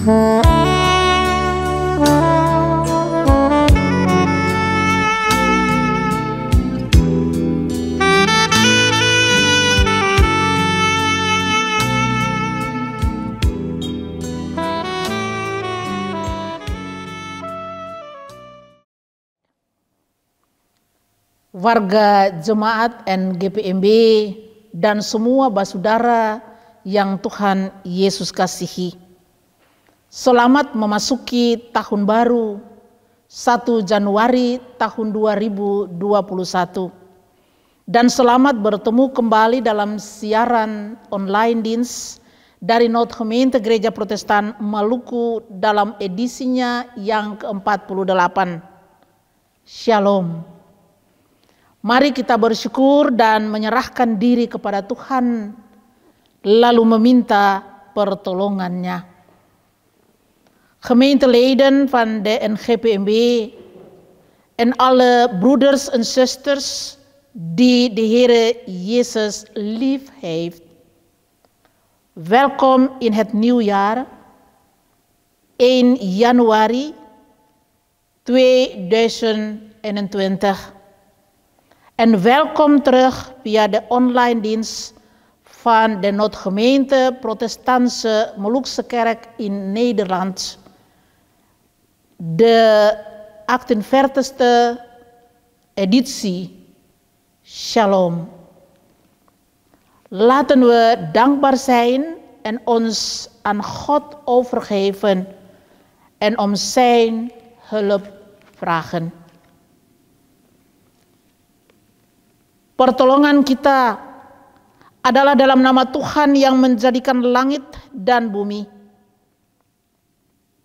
Warga jemaat NGPMB dan semua basudara yang Tuhan Yesus kasihi. Selamat memasuki tahun baru 1 Januari tahun 2021. Dan selamat bertemu kembali dalam siaran online dienst dari Noodgemeente Gereja Protestan Maluku dalam edisinya yang ke-48. Shalom. Mari kita bersyukur dan menyerahkan diri kepada Tuhan, lalu meminta pertolongannya. Gemeenteleden van de NGPMB en alle broeders en zusters die de Heere Jezus lief heeft. Welkom in het nieuwjaar 1 januari 2021. En welkom terug via de online dienst van de Noodgemeente Protestantse Molukse Kerk in Nederland. De 48e editie. Shalom. Laten we dankbaar zijn en ons aan God overgeven en om zijn hulp vragen. Pertolongan kita adalah dalam nama Tuhan yang menjadikan langit dan bumi,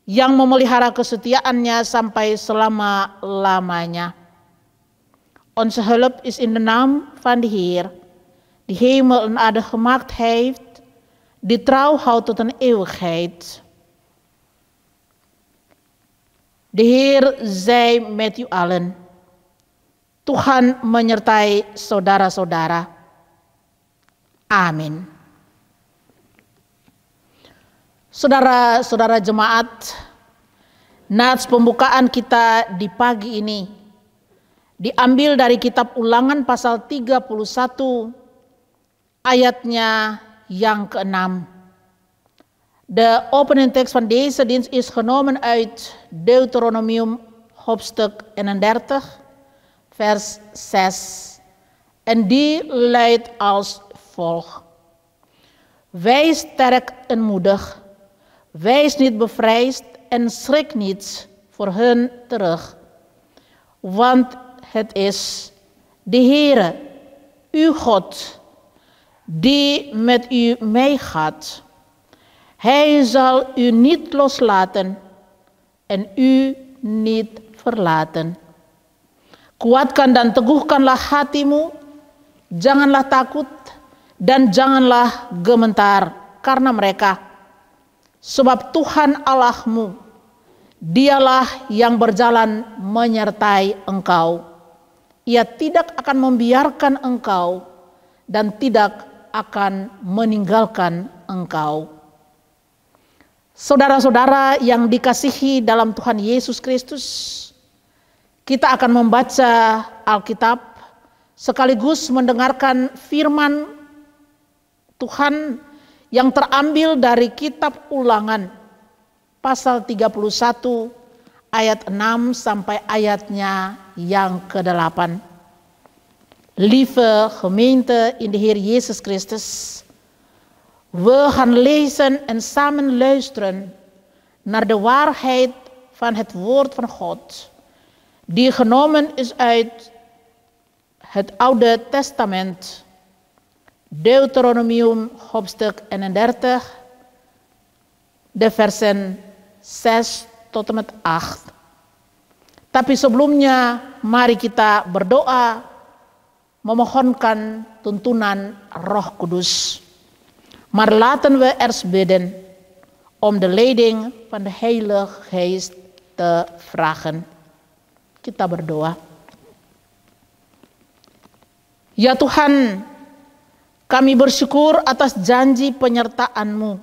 yang memelihara kesetiaannya sampai selama-lamanya. Onze hulp is in de naam van de Heer, die hemel en aarde gemaakt heeft, die trouw houdt tot een eeuwigheid. De Heer zij met u allen. Tuhan menyertai saudara-saudara. Amin. Saudara-saudara jemaat, nats pembukaan kita di pagi ini diambil dari kitab Ulangan pasal 31 ayatnya yang ke-6. De opening tekst van deze dienst is genomen uit Deuteronomium hoofdstuk 31 vers 6. En die luidt als volgt. Wees sterk en moedig. Wees niet bevreesd en schrik niet voor hun terug. Want het is de Heere, uw God, die met u meegaat. Hij zal u niet loslaten en u niet verlaten. Kuatkan dan teguhkanlah hatimu, janganlah takut dan janganlah gemetar karena mereka. Sebab Tuhan Allahmu, dialah yang berjalan menyertai engkau. Ia tidak akan membiarkan engkau dan tidak akan meninggalkan engkau. Saudara-saudara yang dikasihi dalam Tuhan Yesus Kristus, kita akan membaca Alkitab sekaligus mendengarkan firman Tuhan yang terambil dari kitab Ulangan pasal 31 ayat 6 sampai ayatnya yang ke-8. Lieve gemeente in de Heer Jezus Christus, we gaan lezen en samen luisteren naar de waarheid van het woord van God, die genomen is uit het Oude Testament, Deuteronomium hoofdstuk 31, de versen 6 tot en met 8. Tapi sebelumnya mari kita berdoa memohonkan tuntunan Roh Kudus. Maar laten we eerst bidden om de leiding van de Heilige Geest te vragen. Kita berdoa. Ya Tuhan, kami bersyukur atas janji penyertaan-Mu.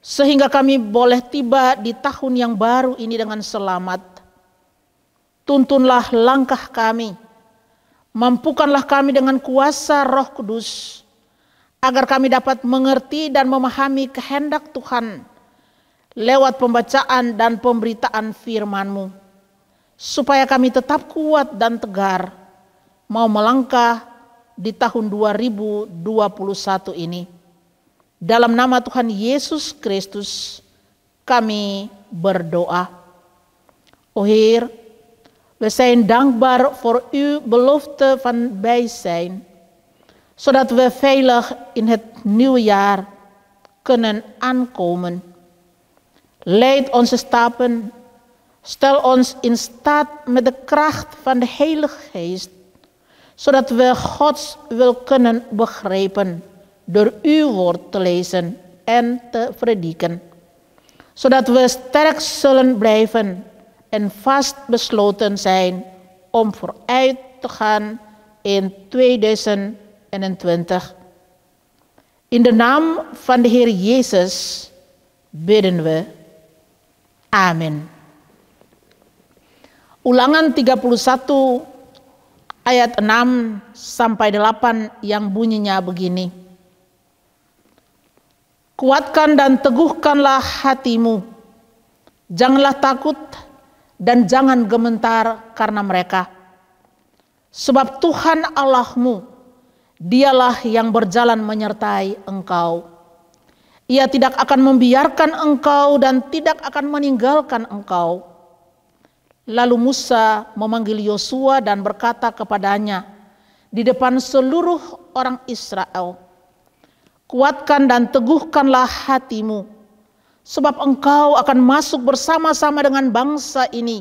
sehingga kami boleh tiba di tahun yang baru ini dengan selamat. Tuntunlah langkah kami, mampukanlah kami dengan kuasa Roh Kudus, agar kami dapat mengerti dan memahami kehendak Tuhan lewat pembacaan dan pemberitaan firman-Mu, supaya kami tetap kuat dan tegar mau melangkah di tahun 2021 ini. Dalam nama Tuhan Yesus Kristus kami berdoa. O Heer, we zijn dankbaar voor uw belofte van bijzijn, zodat we veilig in het nieuwe jaar kunnen aankomen. Leid onze stappen, stel ons in staat met de kracht van de Heilige Geest, zodat we Gods wil kunnen begrijpen door uw woord te lezen en te prediken, zodat we sterk zullen blijven en vast besloten zijn om vooruit te gaan in 2021. In de naam van de Heer Jezus bidden we. Amin. Ulangan 31 ayat 6 sampai 8 yang bunyinya begini. Kuatkan dan teguhkanlah hatimu, janganlah takut dan jangan gemetar karena mereka. Sebab Tuhan Allahmu, dialah yang berjalan menyertai engkau. Ia tidak akan membiarkan engkau dan tidak akan meninggalkan engkau. Lalu Musa memanggil Yosua dan berkata kepadanya di depan seluruh orang Israel, kuatkan dan teguhkanlah hatimu, sebab engkau akan masuk bersama-sama dengan bangsa ini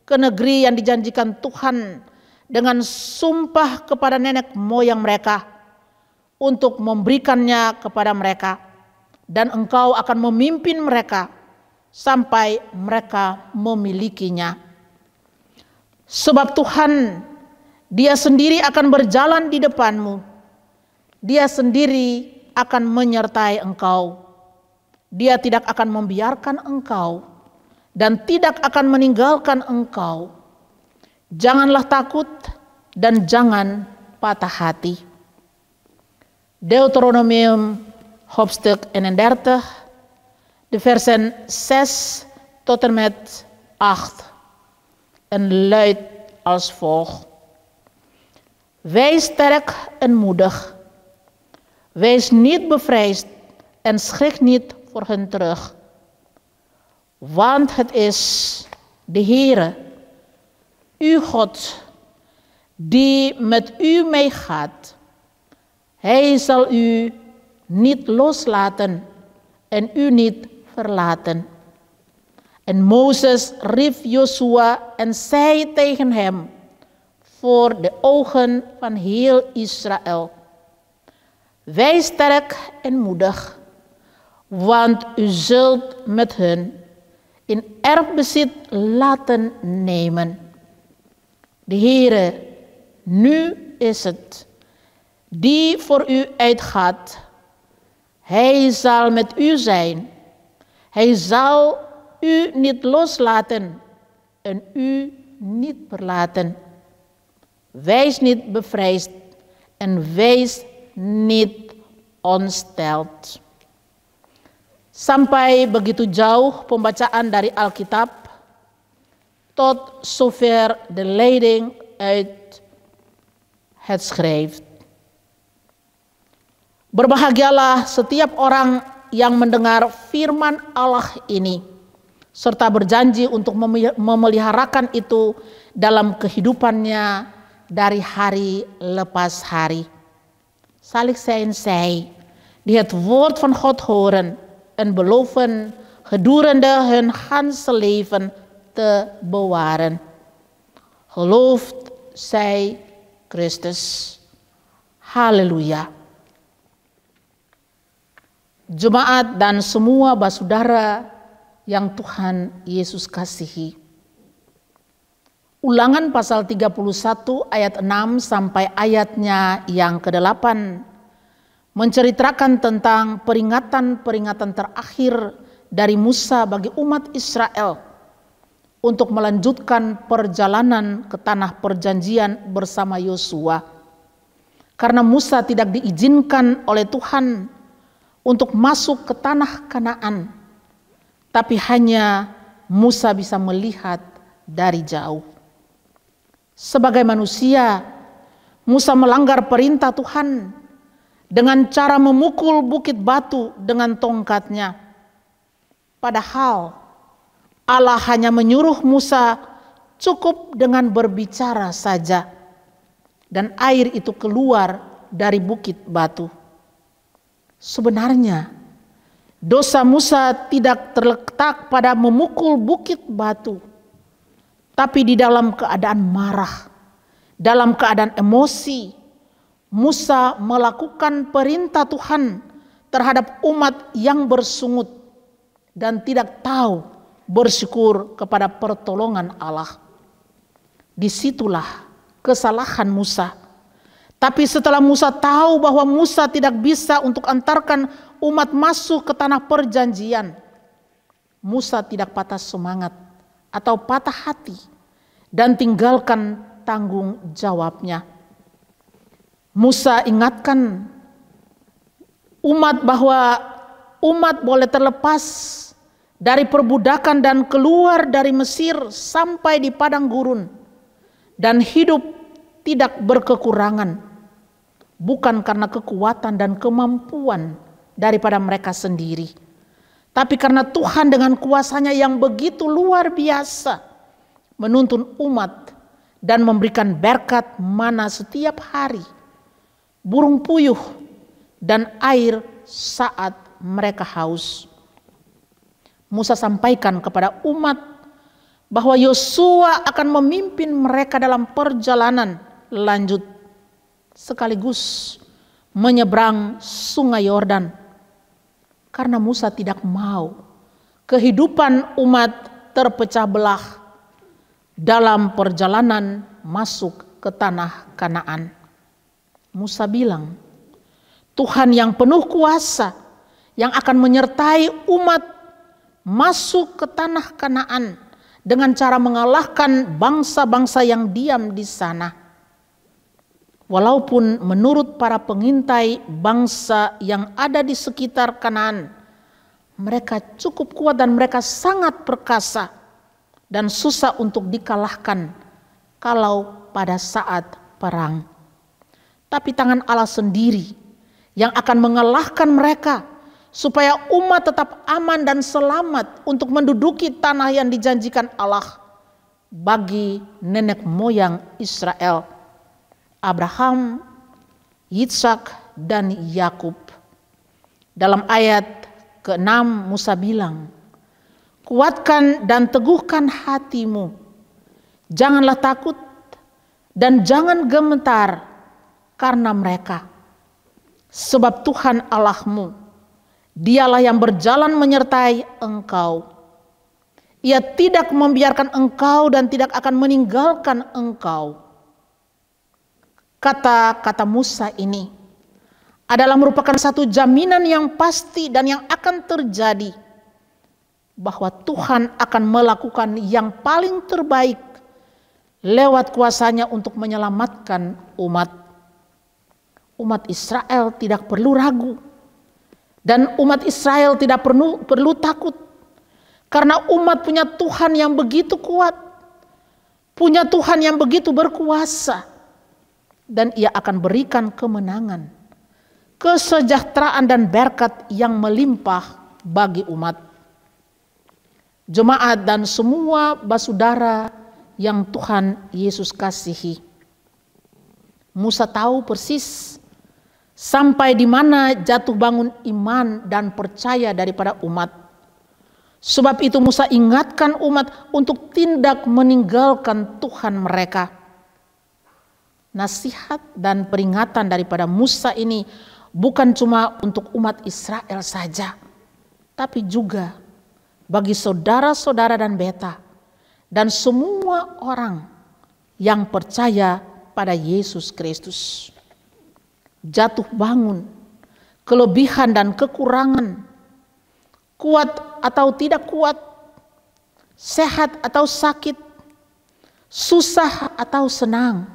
ke negeri yang dijanjikan Tuhan dengan sumpah kepada nenek moyang mereka untuk memberikannya kepada mereka, dan engkau akan memimpin mereka sampai mereka memilikinya. Sebab Tuhan, Dia sendiri akan berjalan di depanmu, Dia sendiri akan menyertai engkau. Dia tidak akan membiarkan engkau dan tidak akan meninggalkan engkau. Janganlah takut dan jangan patah hati. Deuteronomium hoofdstuk 31, de versen 6 tot en met 8. En luidt als volgt. Wees sterk en moedig. Wees niet bevreesd en schrik niet voor hen terug. Want het is de Heere, uw God, die met u meegaat. Hij zal u niet loslaten en u niet verlaten. En Mozes riep Josua en zei tegen hem voor de ogen van heel Israël: wees sterk en moedig, want u zult met hun in erfbezit laten nemen. De Heere, nu is het, die voor u uitgaat. Hij zal met u zijn. Hij zal u niet loslaten en u niet verlaten. Wees niet bevreesd en wees niet ontsteld. Sampai begitu jauh pembacaan dari Alkitab, tot zover de leiding uit het schrift. Berbahagialah setiap orang yang mendengar firman Allah ini, serta berjanji untuk memeliharakan itu dalam kehidupannya dari hari lepas hari. Zalig zijn zij die het woord van God horen en beloven gedurende hun ganse leven te bewaren. Gelooft zij Christus. Haleluya. Jemaat dan semua basudara yang Tuhan Yesus kasihi. Ulangan pasal 31 ayat 6 sampai ayatnya yang ke-8 menceritakan tentang peringatan-peringatan terakhir dari Musa bagi umat Israel untuk melanjutkan perjalanan ke tanah perjanjian bersama Yosua. Karena Musa tidak diizinkan oleh Tuhan untuk masuk ke tanah Kanaan, tapi hanya Musa bisa melihat dari jauh. Sebagai manusia, Musa melanggar perintah Tuhan dengan cara memukul bukit batu dengan tongkatnya. Padahal Allah hanya menyuruh Musa cukup dengan berbicara saja, dan air itu keluar dari bukit batu. Sebenarnya dosa Musa tidak terletak pada memukul bukit batu, tapi di dalam keadaan marah, dalam keadaan emosi, Musa melakukan perintah Tuhan terhadap umat yang bersungut dan tidak tahu bersyukur kepada pertolongan Allah. Disitulah kesalahan Musa. Tapi setelah Musa tahu bahwa Musa tidak bisa untuk antarkan umat masuk ke tanah perjanjian, Musa tidak patah semangat atau patah hati dan tinggalkan tanggung jawabnya. Musa ingatkan umat bahwa umat boleh terlepas dari perbudakan dan keluar dari Mesir sampai di padang gurun dan hidup tidak berkekurangan, bukan karena kekuatan dan kemampuan daripada mereka sendiri, tapi karena Tuhan dengan kuasanya yang begitu luar biasa menuntun umat dan memberikan berkat mana setiap hari, burung puyuh, dan air saat mereka haus. Musa sampaikan kepada umat bahwa Yosua akan memimpin mereka dalam perjalanan lanjut sekaligus menyeberang sungai Yordan. Karena Musa tidak mau kehidupan umat terpecah belah dalam perjalanan masuk ke tanah Kanaan. Musa bilang, Tuhan yang penuh kuasa yang akan menyertai umat masuk ke tanah Kanaan dengan cara mengalahkan bangsa-bangsa yang diam di sana. Walaupun menurut para pengintai bangsa yang ada di sekitar Kanaan, mereka cukup kuat dan mereka sangat perkasa dan susah untuk dikalahkan kalau pada saat perang. Tapi tangan Allah sendiri yang akan mengalahkan mereka supaya umat tetap aman dan selamat untuk menduduki tanah yang dijanjikan Allah bagi nenek moyang Israel, Abraham, Yitzhak, dan Yakub. Dalam ayat ke-6 Musa bilang, kuatkan dan teguhkan hatimu, janganlah takut dan jangan gemetar karena mereka. Sebab Tuhan Allahmu, Dialah yang berjalan menyertai engkau. Ia tidak membiarkan engkau dan tidak akan meninggalkan engkau. Kata-kata Musa ini adalah merupakan satu jaminan yang pasti dan yang akan terjadi, bahwa Tuhan akan melakukan yang paling terbaik lewat kuasanya untuk menyelamatkan umat. Umat Israel tidak perlu ragu. Dan umat Israel tidak perlu takut. Karena umat punya Tuhan yang begitu kuat. Punya Tuhan yang begitu berkuasa. Dan ia akan berikan kemenangan, kesejahteraan dan berkat yang melimpah bagi umat. Jemaat dan semua basudara yang Tuhan Yesus kasihi. Musa tahu persis sampai di mana jatuh bangun iman dan percaya daripada umat. Sebab itu Musa ingatkan umat untuk tidak meninggalkan Tuhan mereka. Nasihat dan peringatan daripada Musa ini bukan cuma untuk umat Israel saja, tapi juga bagi saudara-saudara dan beta dan semua orang yang percaya pada Yesus Kristus. Jatuh bangun kelebihan dan kekurangan, kuat atau tidak kuat, sehat atau sakit, susah atau senang,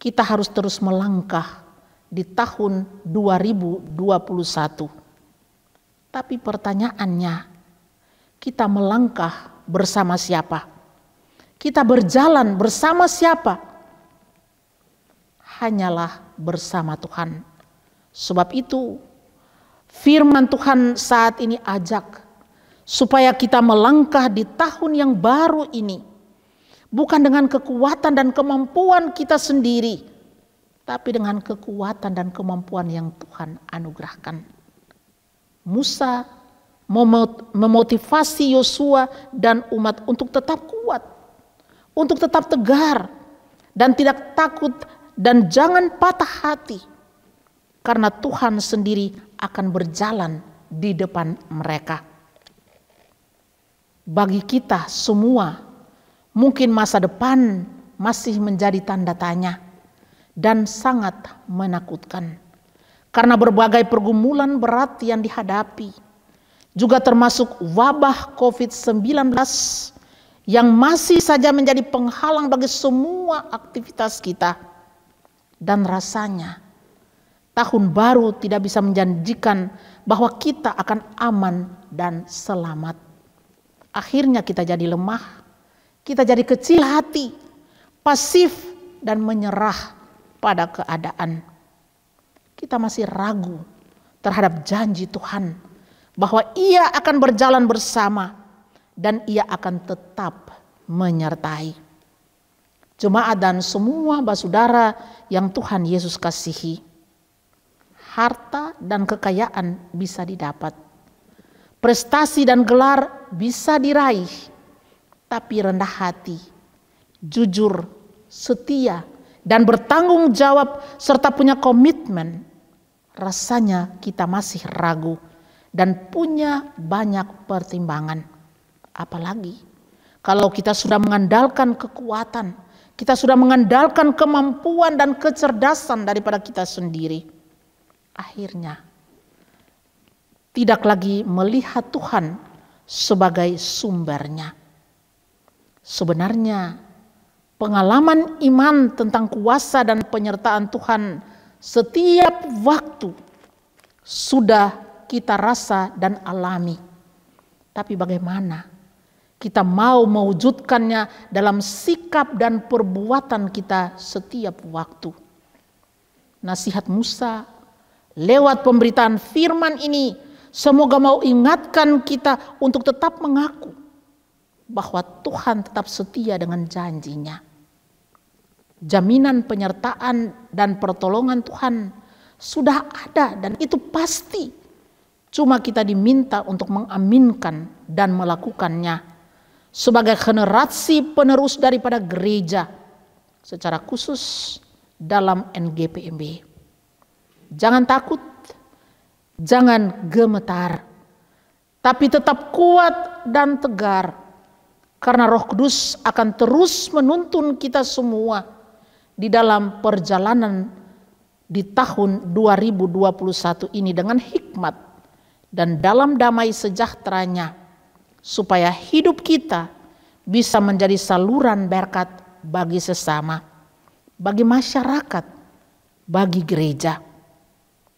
kita harus terus melangkah di tahun 2021. Tapi pertanyaannya, kita melangkah bersama siapa? Kita berjalan bersama siapa? Hanyalah bersama Tuhan. Sebab itu firman Tuhan saat ini ajak supaya kita melangkah di tahun yang baru ini bukan dengan kekuatan dan kemampuan kita sendiri, tapi dengan kekuatan dan kemampuan yang Tuhan anugerahkan. Musa memotivasi Yosua dan umat untuk tetap kuat, untuk tetap tegar dan tidak takut, dan jangan patah hati, karena Tuhan sendiri akan berjalan di depan mereka. Bagi kita semua, mungkin masa depan masih menjadi tanda tanya dan sangat menakutkan, karena berbagai pergumulan berat yang dihadapi, juga termasuk wabah COVID-19 yang masih saja menjadi penghalang bagi semua aktivitas kita. Dan rasanya tahun baru tidak bisa menjanjikan bahwa kita akan aman dan selamat. Akhirnya kita jadi lemah, kita jadi kecil hati, pasif dan menyerah pada keadaan. Kita masih ragu terhadap janji Tuhan bahwa Ia akan berjalan bersama dan Ia akan tetap menyertai jemaat dan semua saudara yang Tuhan Yesus kasihi. Harta dan kekayaan bisa didapat, prestasi dan gelar bisa diraih, tapi rendah hati, jujur, setia, dan bertanggung jawab serta punya komitmen, rasanya kita masih ragu dan punya banyak pertimbangan. Apalagi kalau kita sudah mengandalkan kekuatan, kita sudah mengandalkan kemampuan dan kecerdasan daripada kita sendiri. Akhirnya tidak lagi melihat Tuhan sebagai sumbernya. Sebenarnya pengalaman iman tentang kuasa dan penyertaan Tuhan setiap waktu sudah kita rasa dan alami. Tapi bagaimana kita mau mewujudkannya dalam sikap dan perbuatan kita setiap waktu? Nasihat Musa lewat pemberitaan firman ini semoga mau ingatkan kita untuk tetap mengaku bahwa Tuhan tetap setia dengan janjinya. Jaminan penyertaan dan pertolongan Tuhan sudah ada dan itu pasti. Cuma kita diminta untuk mengaminkan dan melakukannya sebagai generasi penerus daripada gereja, secara khusus dalam NGPMB. Jangan takut, jangan gemetar, tapi tetap kuat dan tegar, karena Roh Kudus akan terus menuntun kita semua di dalam perjalanan di tahun 2021 ini dengan hikmat dan dalam damai sejahteranya, supaya hidup kita bisa menjadi saluran berkat bagi sesama, bagi masyarakat, bagi gereja,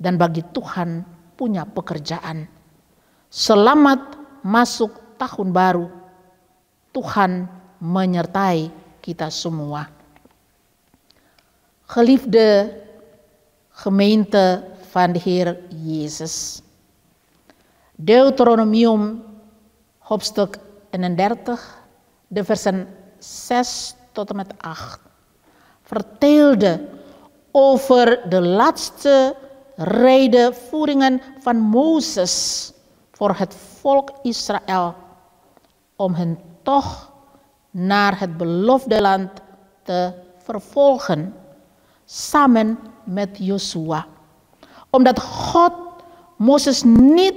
dan bagi Tuhan punya pekerjaan. Selamat masuk tahun baru. Tuhan menyertai kita semua. Geliefde gemeente van de Heer Jezus. Deuteronomium hoofdstuk 31, de versen 6 tot en met 8, vertelde over de laatste redevoeringen van Mozes voor het volk Israël, om hen toch naar het beloofde land te vervolgen, samen met Josua. Omdat God Mozes niet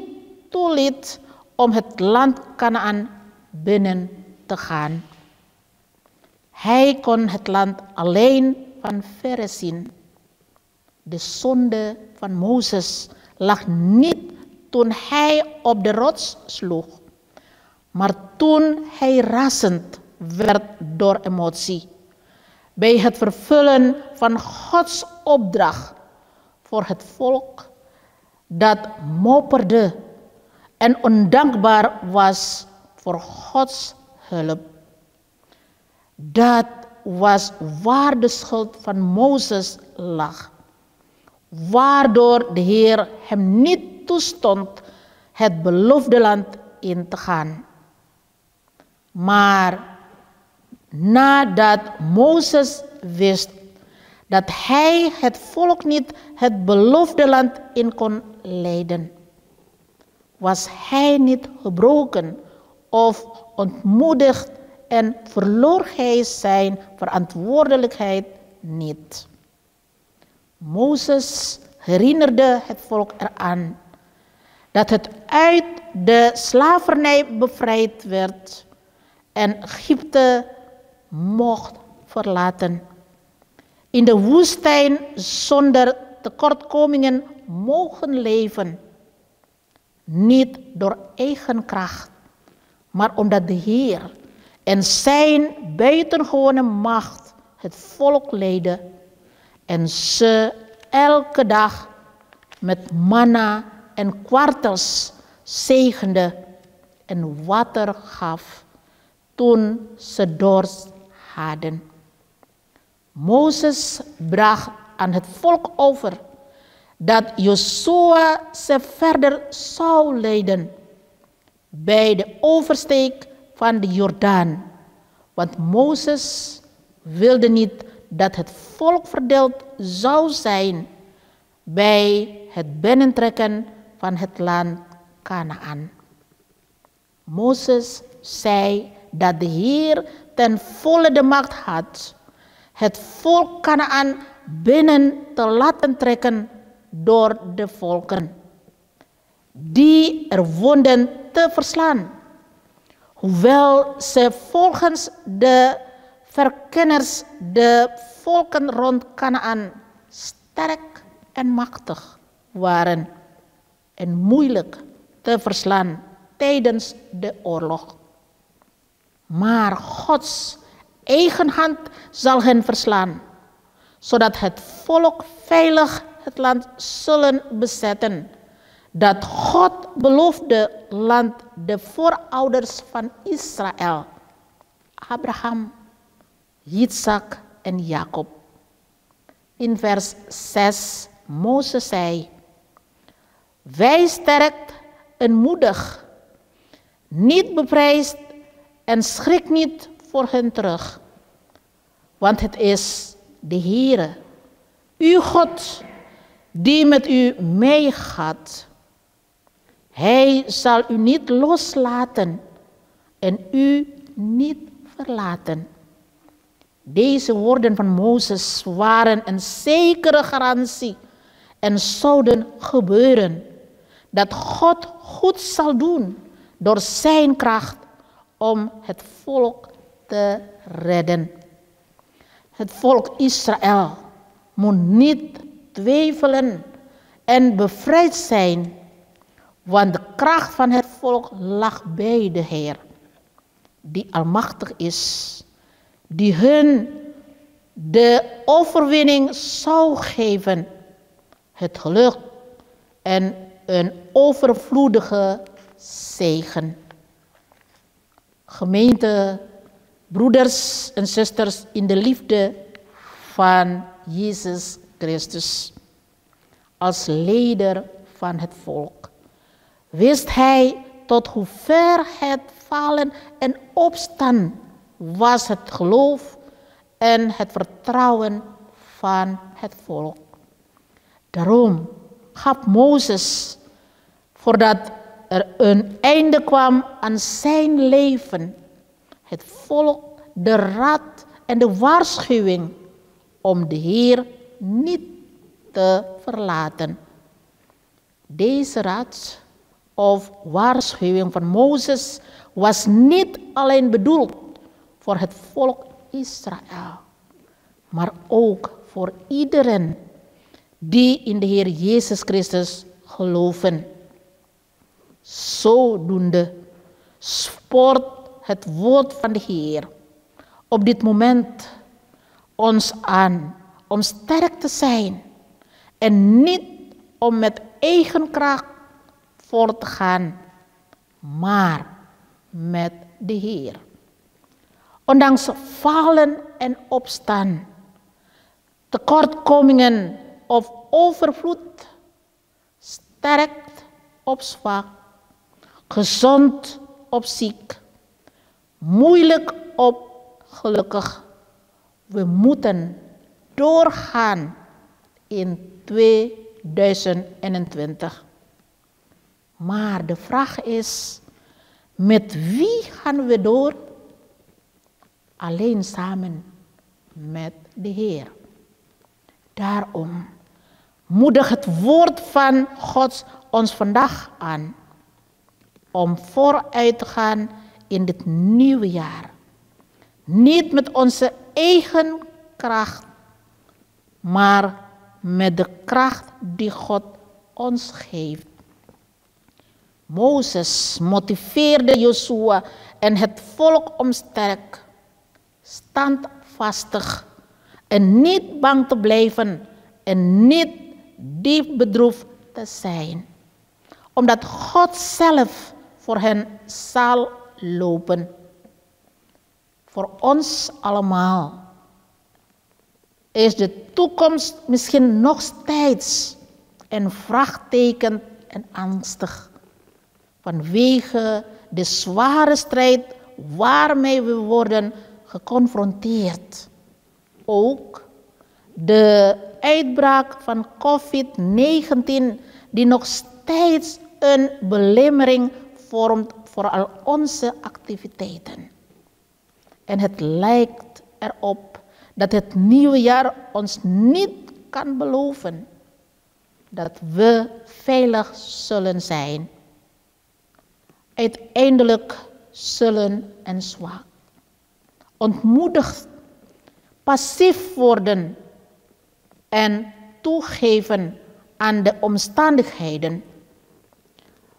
toeliet om het land Kanaan binnen te gaan. Hij kon het land alleen van verre zien. De zonde van Mozes lag niet toen hij op de rots sloeg, maar toen hij razend werd door emotie. Bij het vervullen van Gods opdracht voor het volk dat mopperde en ondankbaar was voor Gods hulp. Dat was waar de schuld van Mozes lag, waardoor de Heer hem niet toestond het beloofde land in te gaan. Maar nadat Mozes wist dat hij het volk niet het beloofde land in kon leiden, was hij niet gebroken of ontmoedigd en verloor hij zijn verantwoordelijkheid niet. Mozes herinnerde het volk eraan dat het uit de slavernij bevrijd werd en Egypte mocht verlaten. In de woestijn zonder tekortkomingen mogen leven. Niet door eigen kracht, maar omdat de Heer en zijn buitengewone macht het volk leidde en ze elke dag met manna en kwartels zegende en water gaf toen ze dorst hadden. Mozes bracht aan het volk over dat Josua ze verder zou leiden bij de oversteek van de Jordaan. Want Mozes wilde niet dat het volk verdeeld zou zijn bij het binnentrekken van het land Kanaan. Mozes zei dat de Heer ten volle de macht had het volk Kanaan binnen te laten trekken door de volken die er woonden te verslaan. Hoewel ze volgens de verkenners de volken rond Kanaan sterk en machtig waren en moeilijk te verslaan tijdens de oorlog. Maar Gods eigen hand zal hen verslaan, zodat het volk veilig het land zullen bezetten, dat God beloofde land de voorouders van Israël, Abraham, Isaac en Jacob. In vers 6, Mozes zei: wees sterk en moedig, niet bevreesd en schrik niet voor hen terug, want het is de Heere, uw God, die met u meegaat. Hij zal u niet loslaten en u niet verlaten. Deze woorden van Mozes waren een zekere garantie en zouden gebeuren dat God goed zal doen door zijn kracht om het volk te redden. Het volk Israël moet niet twijfelen en bevrijd zijn, want de kracht van het volk lag bij de Heer, die almachtig is, die hun de overwinning zou geven, het geluk en een overvloedige zegen. Gemeente, broeders en zusters in de liefde van Jezus Christus, als leider van het volk, wist hij tot hoe ver het falen en opstaan was het geloof en het vertrouwen van het volk. Daarom gaf Mozes, voordat er een einde kwam aan zijn leven, het volk de raad en de waarschuwing om de Heer niet te verlaten. Deze raad of waarschuwing van Mozes was niet alleen bedoeld voor het volk Israël, maar ook voor iedereen die in de Heer Jezus Christus geloven. Zodoende spoort het woord van de Heer op dit moment ons aan om sterk te zijn en niet om met eigen kracht voor te gaan, maar met de Heer. Ondanks falen en opstaan, tekortkomingen of overvloed, sterkt op zwak, gezond op ziek, moeilijk op gelukkig. We moeten doorgaan in 2021. Maar de vraag is, met wie gaan we door? Alleen samen met de Heer. Daarom moedig het woord van God ons vandaag aan om vooruit te gaan in dit nieuwe jaar. Niet met onze eigen kracht, maar met de kracht die God ons geeft. Mozes motiveerde Josua en het volk om sterk, standvastig en niet bang te blijven en niet diep bedroefd te zijn. Omdat God zelf voor hen zal lopen. Voor ons allemaal is de toekomst misschien nog steeds een vraagteken en angstig. Vanwege de zware strijd waarmee we worden geconfronteerd. Ook de uitbraak van COVID-19 die nog steeds een belemmering vormt voor al onze activiteiten. En het lijkt erop dat het nieuwe jaar ons niet kan beloven dat we veilig zullen zijn. Uiteindelijk zullen en zwak, ontmoedigd, passief worden en toegeven aan de omstandigheden.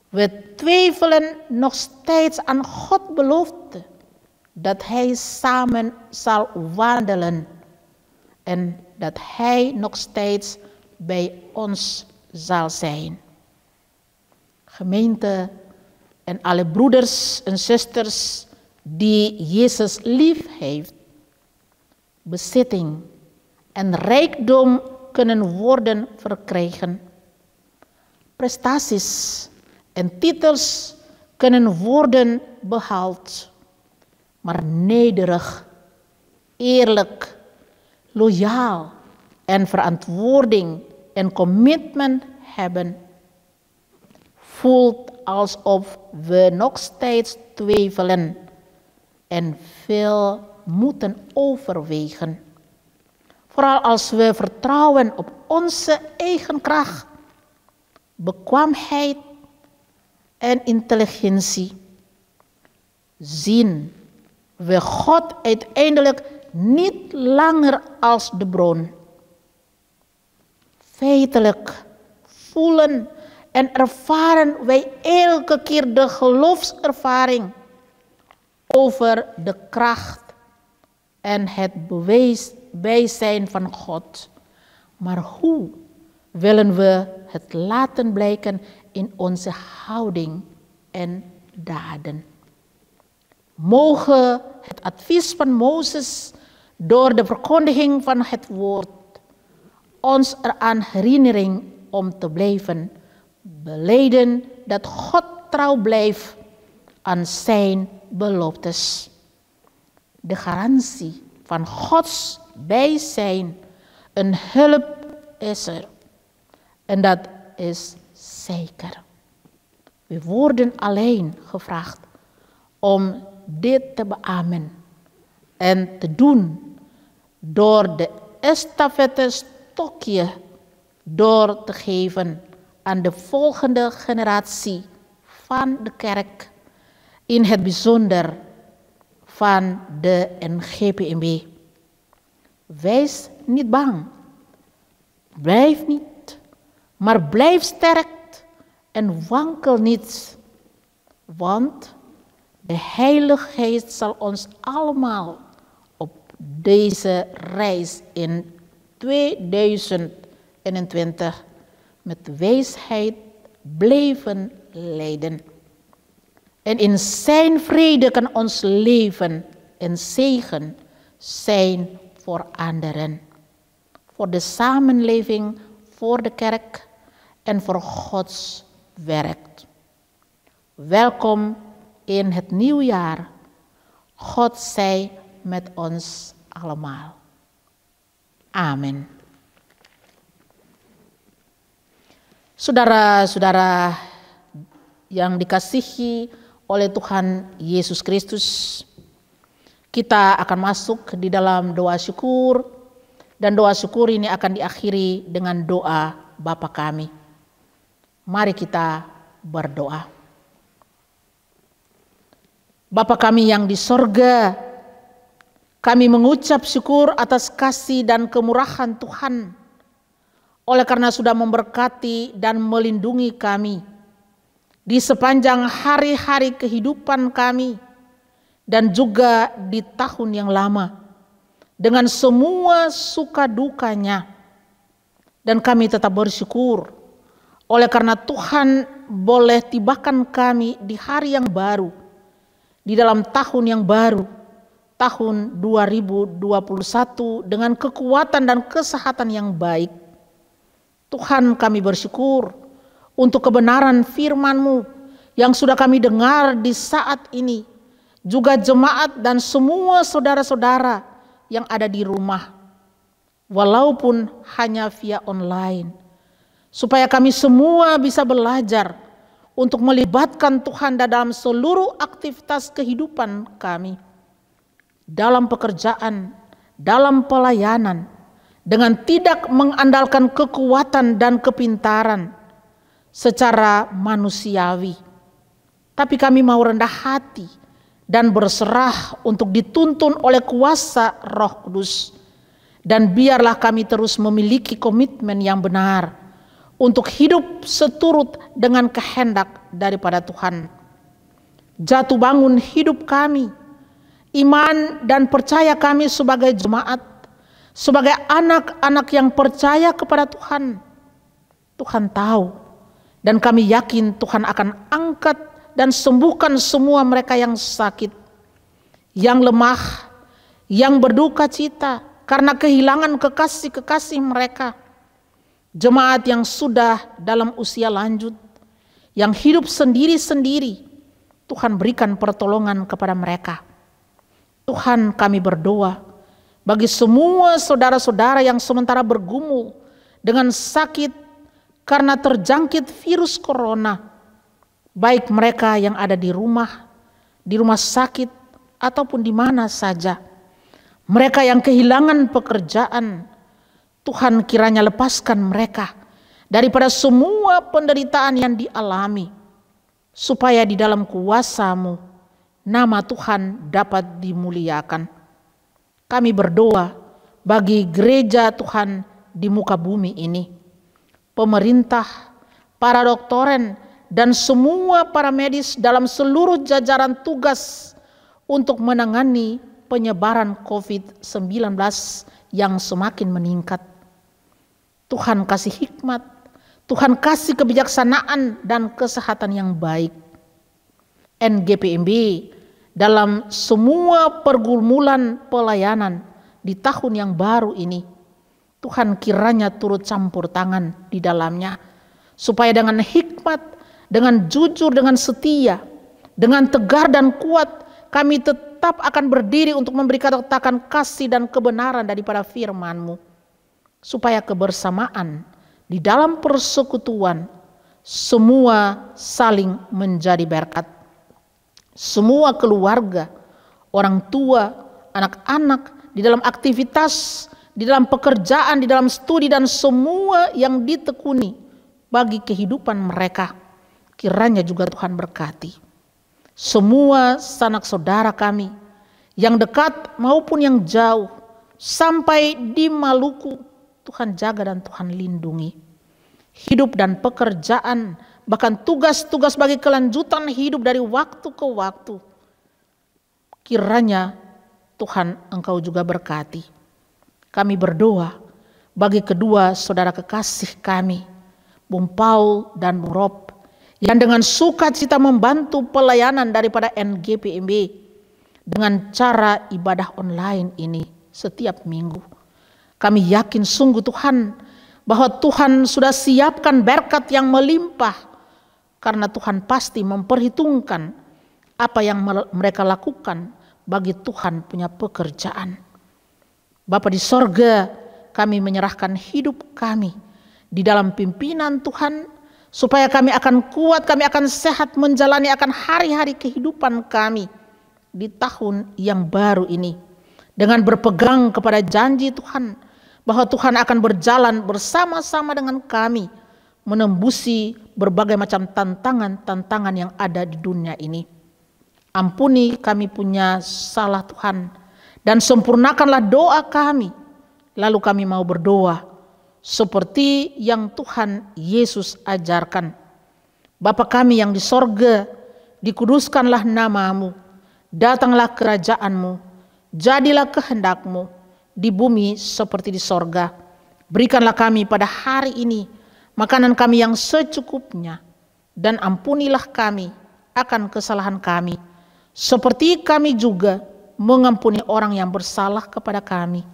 We twijfelen nog steeds aan Gods belofte dat Hij samen zal wandelen en dat Hij nog steeds bij ons zal zijn. Gemeente en alle broeders en zusters die Jezus lief heeft, bezitting en rijkdom kunnen worden verkregen. Prestaties en titels kunnen worden behaald. Maar nederig, eerlijk, loyaal en verantwoording en commitment hebben, voelt alsof we nog steeds twijfelen en veel moeten overwegen. Vooral als we vertrouwen op onze eigen kracht, bekwaamheid en intelligentie, zien we God uiteindelijk niet langer als de bron. Feitelijk voelen en ervaren wij elke keer de geloofservaring over de kracht en het bewijs bijzijn van God. Maar hoe willen we het laten blijken in onze houding en daden? Mogen het advies van Mozes door de verkondiging van het woord ons eraan herinnering om te blijven belijden dat God trouw blijft aan zijn beloftes. De garantie van Gods bijzijn, een hulp is er. En dat is zeker. We worden alleen gevraagd om dit te beamen en te doen door de estafette stokje door te geven aan de volgende generatie van de kerk, in het bijzonder van de NGPMB. Wees niet bang, blijf niet, maar blijf sterk en wankel niet, want de Heilige Geest zal ons allemaal op deze reis in 2021 met wijsheid blijven leiden. En in zijn vrede kan ons leven en zegen zijn voor anderen. Voor de samenleving, voor de kerk en voor Gods werk. Welkom in het nieuwjaar. God zij met ons allemaal. Amin. Saudara-saudara yang dikasihi oleh Tuhan Yesus Kristus, kita akan masuk di dalam doa syukur, dan doa syukur ini akan diakhiri dengan doa Bapa kami. Mari kita berdoa. Bapa kami yang di sorga, kami mengucap syukur atas kasih dan kemurahan Tuhan, oleh karena sudah memberkati dan melindungi kami di sepanjang hari-hari kehidupan kami, dan juga di tahun yang lama, dengan semua suka dukanya. Dan kami tetap bersyukur, oleh karena Tuhan boleh tibakan kami di hari yang baru, di dalam tahun yang baru, tahun 2021, dengan kekuatan dan kesehatan yang baik. Tuhan, kami bersyukur untuk kebenaran firman-Mu yang sudah kami dengar di saat ini. Juga jemaat dan semua saudara-saudara yang ada di rumah, walaupun hanya via online. Supaya kami semua bisa belajar untuk melibatkan Tuhan dalam seluruh aktivitas kehidupan kami. Dalam pekerjaan, dalam pelayanan, dengan tidak mengandalkan kekuatan dan kepintaran secara manusiawi. Tapi kami mau rendah hati dan berserah untuk dituntun oleh kuasa Roh Kudus. Dan biarlah kami terus memiliki komitmen yang benar untuk hidup seturut dengan kehendak daripada Tuhan. Jatuh bangun hidup kami, iman dan percaya kami sebagai jemaat, sebagai anak-anak yang percaya kepada Tuhan. Tuhan tahu. Dan kami yakin Tuhan akan angkat dan sembuhkan semua mereka yang sakit, yang lemah, yang berduka cita karena kehilangan kekasih-kekasih mereka. Jemaat yang sudah dalam usia lanjut, yang hidup sendiri-sendiri, Tuhan berikan pertolongan kepada mereka. Tuhan, kami berdoa bagi semua saudara-saudara yang sementara bergumul dengan sakit karena terjangkit virus corona, baik mereka yang ada di rumah sakit, ataupun di mana saja. Mereka yang kehilangan pekerjaan, Tuhan kiranya lepaskan mereka daripada semua penderitaan yang dialami, supaya di dalam kuasa-Mu nama Tuhan dapat dimuliakan. Kami berdoa bagi gereja Tuhan di muka bumi ini, pemerintah, para doktoren, dan semua para medis dalam seluruh jajaran tugas untuk menangani penyebaran COVID-19 yang semakin meningkat. Tuhan kasih hikmat, Tuhan kasih kebijaksanaan dan kesehatan yang baik. NGPMB dalam semua pergumulan pelayanan di tahun yang baru ini, Tuhan kiranya turut campur tangan di dalamnya, supaya dengan hikmat, dengan jujur, dengan setia, dengan tegar dan kuat, kami tetap akan berdiri untuk memberikan kasih dan kebenaran daripada firman-Mu, supaya kebersamaan di dalam persekutuan semua saling menjadi berkat. Semua keluarga, orang tua, anak-anak di dalam aktivitas, di dalam pekerjaan, di dalam studi, dan semua yang ditekuni bagi kehidupan mereka, kiranya juga Tuhan berkati. Semua sanak saudara kami yang dekat maupun yang jauh, sampai di Maluku, Tuhan jaga dan Tuhan lindungi. Hidup dan pekerjaan bahkan tugas-tugas bagi kelanjutan hidup dari waktu ke waktu. Kiranya Tuhan Engkau juga berkati. Kami berdoa bagi kedua saudara kekasih kami, Bung Paul dan Bung Rob, yang dengan sukacita membantu pelayanan daripada NGPMB dengan cara ibadah online ini setiap minggu. Kami yakin sungguh Tuhan bahwa Tuhan sudah siapkan berkat yang melimpah, karena Tuhan pasti memperhitungkan apa yang mereka lakukan bagi Tuhan punya pekerjaan. Bapa di sorga, kami menyerahkan hidup kami di dalam pimpinan Tuhan, supaya kami akan kuat, kami akan sehat menjalani akan hari-hari kehidupan kami di tahun yang baru ini, dengan berpegang kepada janji Tuhan bahwa Tuhan akan berjalan bersama-sama dengan kami menembusi berbagai macam tantangan-tantangan yang ada di dunia ini. Ampuni kami punya salah Tuhan, dan sempurnakanlah doa kami. Lalu kami mau berdoa seperti yang Tuhan Yesus ajarkan. Bapa kami yang di sorga, dikuduskanlah namamu, datanglah kerajaanmu, jadilah kehendakmu di bumi seperti di sorga. Berikanlah kami pada hari ini makanan kami yang secukupnya, dan ampunilah kami akan kesalahan kami, seperti kami juga mengampuni orang yang bersalah kepada kami.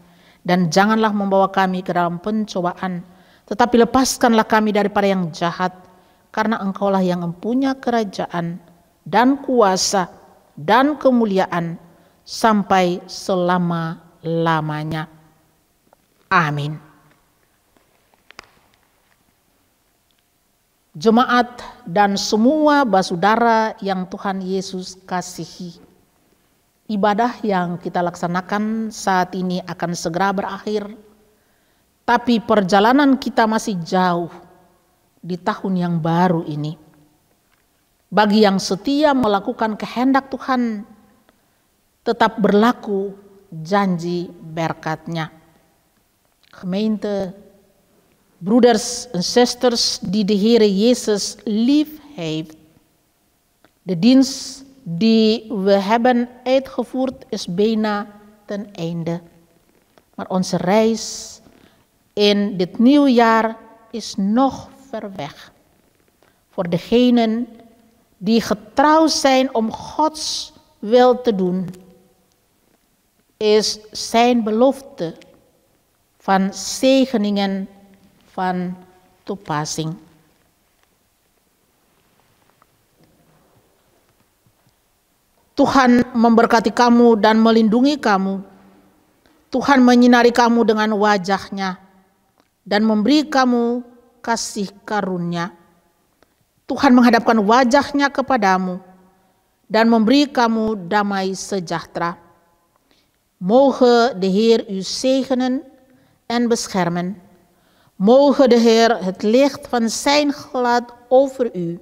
Dan janganlah membawa kami ke dalam pencobaan, tetapi lepaskanlah kami daripada yang jahat, karena Engkaulah yang mempunyai kerajaan dan kuasa dan kemuliaan sampai selama-lamanya. Amin. Jemaat dan semua basudara yang Tuhan Yesus kasihi, ibadah yang kita laksanakan saat ini akan segera berakhir, tapi perjalanan kita masih jauh di tahun yang baru ini. Bagi yang setia melakukan kehendak Tuhan, tetap berlaku janji berkat-Nya. Gemeente, broeders en zusters die de Heere Jezus lief heeft, de dienst die we hebben uitgevoerd is bijna ten einde. Maar onze reis in dit nieuwe jaar is nog ver weg. Voor degenen die getrouw zijn om Gods wil te doen, is zijn belofte van zegeningen van toepassing. Tuhan memberkati kamu dan melindungi kamu. Tuhan menyinari kamu dengan wajah-Nya dan memberi kamu kasih karunia. Tuhan menghadapkan wajah-Nya kepadamu dan memberi kamu damai sejahtera. Moge de Heer u zegenen en beschermen. Moge de Heer het licht van zijn gelaat over u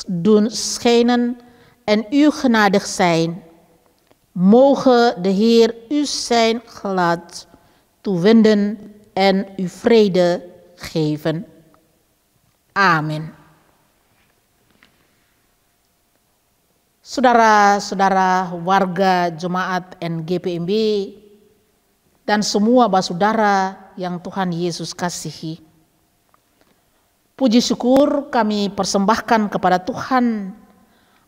doen schijnen en u genadig zijn. Moge de Heer u zijn gelaat toewenden en u vrede geven. Amin. Saudara-saudara warga jemaat NGPMB dan semua basudara yang Tuhan Yesus kasihi, puji syukur kami persembahkan kepada Tuhan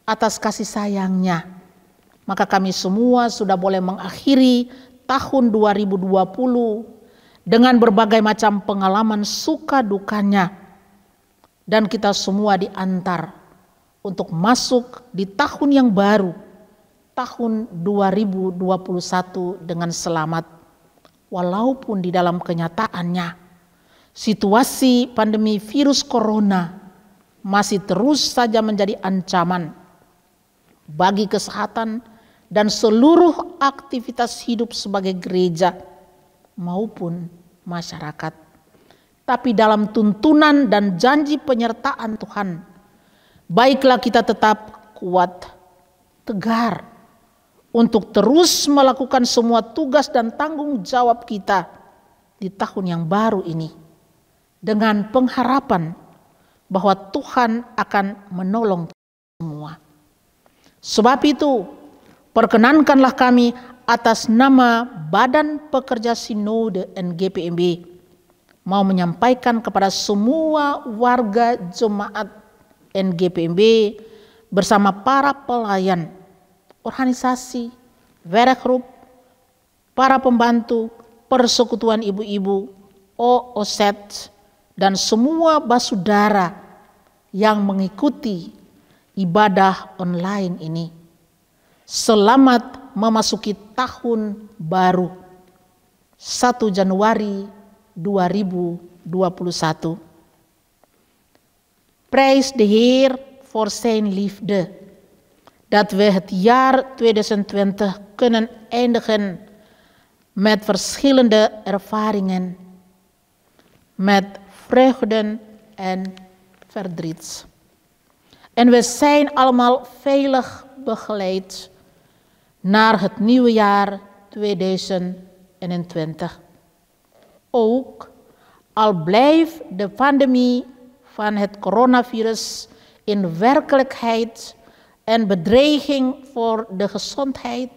atas kasih sayang-Nya. Maka kami semua sudah boleh mengakhiri tahun 2020 dengan berbagai macam pengalaman suka dukanya, dan kita semua diantar untuk masuk di tahun yang baru, tahun 2021 dengan selamat. Walaupun di dalam kenyataannya situasi pandemi virus corona masih terus saja menjadi ancaman bagi kesehatan dan seluruh aktivitas hidup sebagai gereja maupun masyarakat. Tapi dalam tuntunan dan janji penyertaan Tuhan, baiklah kita tetap kuat, tegar, untuk terus melakukan semua tugas dan tanggung jawab kita di tahun yang baru ini, dengan pengharapan bahwa Tuhan akan menolong semua. Sebab itu, perkenankanlah kami atas nama Badan Pekerja Sinode NGPMB mau menyampaikan kepada semua warga jemaat NGPMB bersama para pelayan, organisasi, werkgroep, para pembantu, persekutuan ibu-ibu, OOZ, dan semua basudara yang mengikuti ibadah online ini. Selamat memasuki tahun baru 1 Januari 2021. Prijs de Heer voor zijn liefde, dat we het jaar 2020 kunnen eindigen met verschillende ervaringen, met vreugden en verdriet. En we zijn allemaal veilig begeleid naar het nieuwe jaar 2021. Ook al blijft de pandemie van het coronavirus in werkelijkheid en bedreiging voor de gezondheid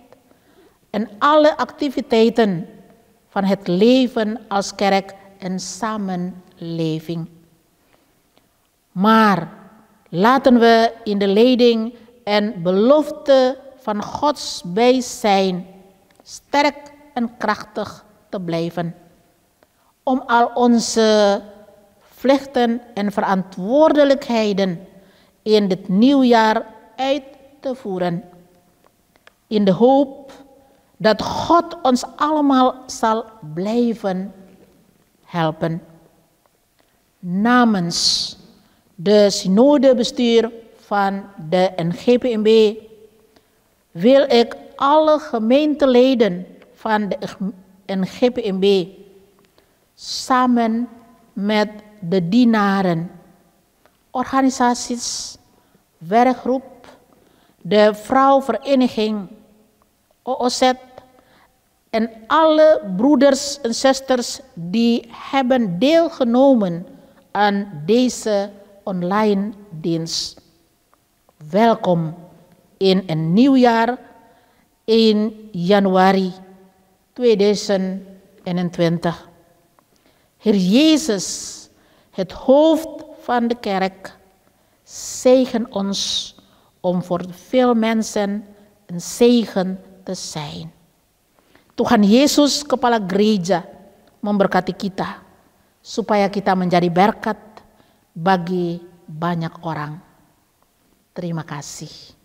en alle activiteiten van het leven als kerk en samenleving. Maar laten we in de leiding en belofte van Gods bij zijn, sterk en krachtig te blijven, om al onze plichten en verantwoordelijkheden in dit nieuwjaar uit te voeren. In de hoop dat God ons allemaal zal blijven helpen. Namens de synodebestuur van de NGPMB wil ik alle gemeenteleden van de NGPMB samen met de dienaren, organisaties, werkgroep, de vrouwvereniging, OOZ en alle broeders en zusters die hebben deelgenomen aan deze online dienst. Welkom in een nieuw jaar in januari 2021. Heer Jezus, het hoofd van de kerk, zegen ons om voor veel mensen een zegen te zijn. Tuhan Yesus, Kepala Gereja, memberkati kita supaya kita menjadi berkat bagi banyak orang. Terima kasih.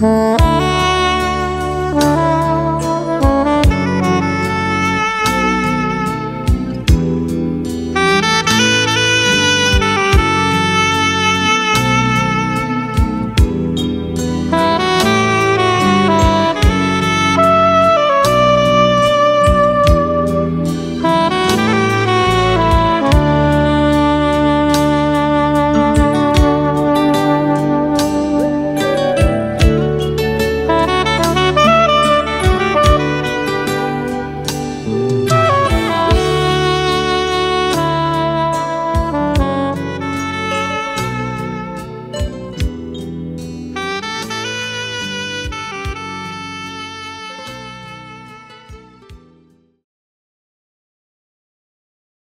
Thank